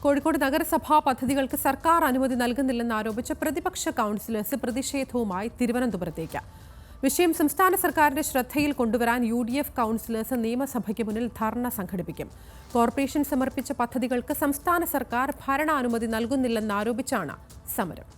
കോഴിക്കോട് നഗരസഭാ പദ്ധതികൾക്ക് സർക്കാർ അനുമതി നൽകുന്നില്ലെന്ന് ആരോപിച്ച പ്രതിപക്ഷ കൗൺസിലേഴ്സ് പ്രതിഷേധവുമായി തിരുവനന്തപുരത്തേക്ക്. വിഷയം സംസ്ഥാന സർക്കാരിന്റെ ശ്രദ്ധയിൽ കൊണ്ടുവരാൻ UDF കൗൺസിലേഴ്സ് നിയമസഭയ്ക്ക് മുന്നിൽ ധർണ സംഘടിപ്പിക്കും. കോർപ്പറേഷൻ സമർപ്പിച്ച പദ്ധതികൾക്ക് സംസ്ഥാന സർക്കാർ ഭരണാനുമതി നൽകുന്നില്ലെന്നാരോപിച്ചാണ് സമരം.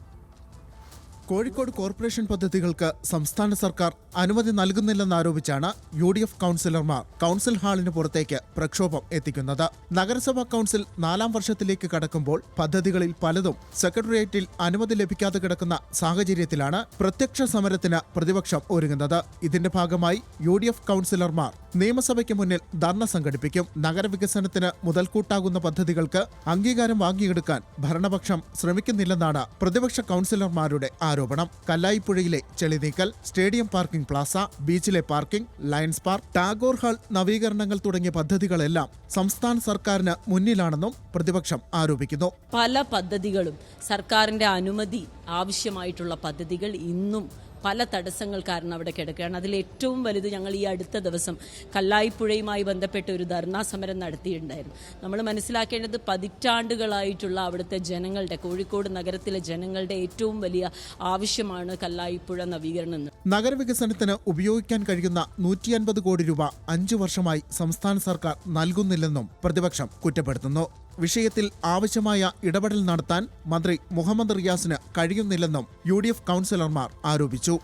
കോഴിക്കോട് കോർപ്പറേഷൻ പദ്ധതികൾക്ക് സംസ്ഥാന സർക്കാർ അനുമതി നൽകുന്നില്ലെന്നാരോപിച്ചാണ് UDF കൗൺസിലർമാർ കൗൺസിൽ ഹാളിന് പുറത്തേക്ക് പ്രക്ഷോഭം എത്തിക്കുന്നത്. നഗരസഭാ കൗൺസിൽ 4ാം വർഷത്തിലേക്ക് കടക്കുമ്പോൾ പദ്ധതികളിൽ പലതും സെക്രട്ടേറിയറ്റിൽ അനുമതി ലഭിക്കാതെ കിടക്കുന്ന സാഹചര്യത്തിലാണ് പ്രത്യക്ഷ സമരത്തിന് പ്രതിപക്ഷം ഒരുങ്ങുന്നത്. ഇതിന്റെ ഭാഗമായി UDF കൗൺസിലർമാർ നിയമസഭയ്ക്ക് മുന്നിൽ ധർണ സംഘടിപ്പിക്കും. നഗരവികസനത്തിന് മുതൽക്കൂട്ടാകുന്ന പദ്ധതികൾക്ക് അംഗീകാരം വാങ്ങിയെടുക്കാൻ ഭരണപക്ഷം ശ്രമിക്കുന്നില്ലെന്നാണ് പ്രതിപക്ഷ കൗൺസിലർമാരുടെ ആരോപണം. കല്ലായിപ്പുഴയിലെ ചെളിനീക്കൽ, സ്റ്റേഡിയം പാർക്കിംഗ് പ്ലാസ, ബീച്ചിലെ parking, Lions park, Tagore hall നവീകരണങ്ങൾ തുടങ്ങിയ പദ്ധതികളെല്ലാം സംസ്ഥാന സർക്കാരിന് മുന്നിലാണെന്നും പ്രതിപക്ഷം ആരോപിക്കുന്നു. പല പദ്ധതികളും സർക്കാരിന്റെ അനുമതി ആവശ്യമായിട്ടുള്ള പദ്ധതികൾ ഇന്നും പല തടസ്സങ്ങൾ കാരണം അവിടെ കിടക്കുകയാണ്. അതിൽ ഏറ്റവും വലുത് ഞങ്ങൾ ഈ അടുത്ത ദിവസം കല്ലായിപ്പുഴയുമായി ബന്ധപ്പെട്ട ഒരു ധർണാ സമരം നടത്തിയിട്ടുണ്ടായിരുന്നു. നമ്മൾ മനസ്സിലാക്കേണ്ടത് പതിറ്റാണ്ടുകളായിട്ടുള്ള അവിടുത്തെ ജനങ്ങളുടെ, കോഴിക്കോട് നഗരത്തിലെ ജനങ്ങളുടെ ഏറ്റവും വലിയ ആവശ്യമാണ് കല്ലായിപ്പുഴ നവീകരണം. നഗരവികസനത്തിന് ഉപയോഗിക്കാൻ കഴിയുന്ന 150 കോടി രൂപ 5 വർഷമായി സംസ്ഥാന സർക്കാർ നൽകുന്നില്ലെന്നും പ്രതിപക്ഷം കുറ്റപ്പെടുത്തുന്നു. വിഷയത്തിൽ ആവശ്യമായ ഇടപെടൽ നടത്താൻ മന്ത്രി മുഹമ്മദ് റിയാസിന് കഴിയുന്നില്ലെന്നും UDF കൗൺസിലർമാർ ആരോപിച്ചു.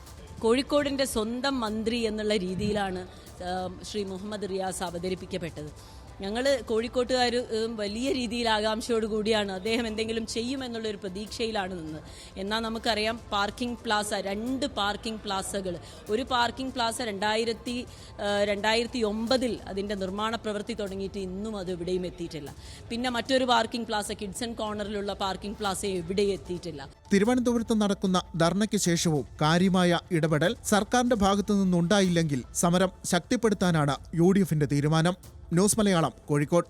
കോഴിക്കോടിന്റെ സ്വന്തം മന്ത്രി എന്നുള്ള രീതിയിലാണ് ശ്രീ മുഹമ്മദ് റിയാസ് അവതരിപ്പിക്കപ്പെട്ടത്. ഞങ്ങൾ കോഴിക്കോട്ടുകാർ വലിയ രീതിയിൽ ആകാംക്ഷയോടുകൂടിയാണ് അദ്ദേഹം എന്തെങ്കിലും ചെയ്യുമെന്നുള്ളൊരു പ്രതീക്ഷയിലാണ് നിന്നത്. എന്നാൽ നമുക്കറിയാം, പാർക്കിംഗ് പ്ലാസ, 2 പാർക്കിംഗ് പ്ലാസകൾ, ഒരു പാർക്കിംഗ് പ്ലാസ 2009 അതിൻ്റെ നിർമ്മാണ പ്രവൃത്തി തുടങ്ങിയിട്ട് ഇന്നും അത് എവിടെയും എത്തിയിട്ടില്ല. പിന്നെ മറ്റൊരു പാർക്കിംഗ് പ്ലാസ, കിഡ്സൺ കോർണറിലുള്ള പാർക്കിംഗ് പ്ലാസ എവിടെയും എത്തിയിട്ടില്ല. തിരുവനന്തപുരത്ത് നടക്കുന്ന ധർണയ്ക്ക് ശേഷവും കാര്യമായ ഇടപെടൽ സർക്കാരിന്റെ ഭാഗത്തു നിന്നുണ്ടായില്ലെങ്കിൽ സമരം ശക്തിപ്പെടുത്താനാണ് UDFന്റെ തീരുമാനം. ന്യൂസ് മലയാളം, കോഴിക്കോട്.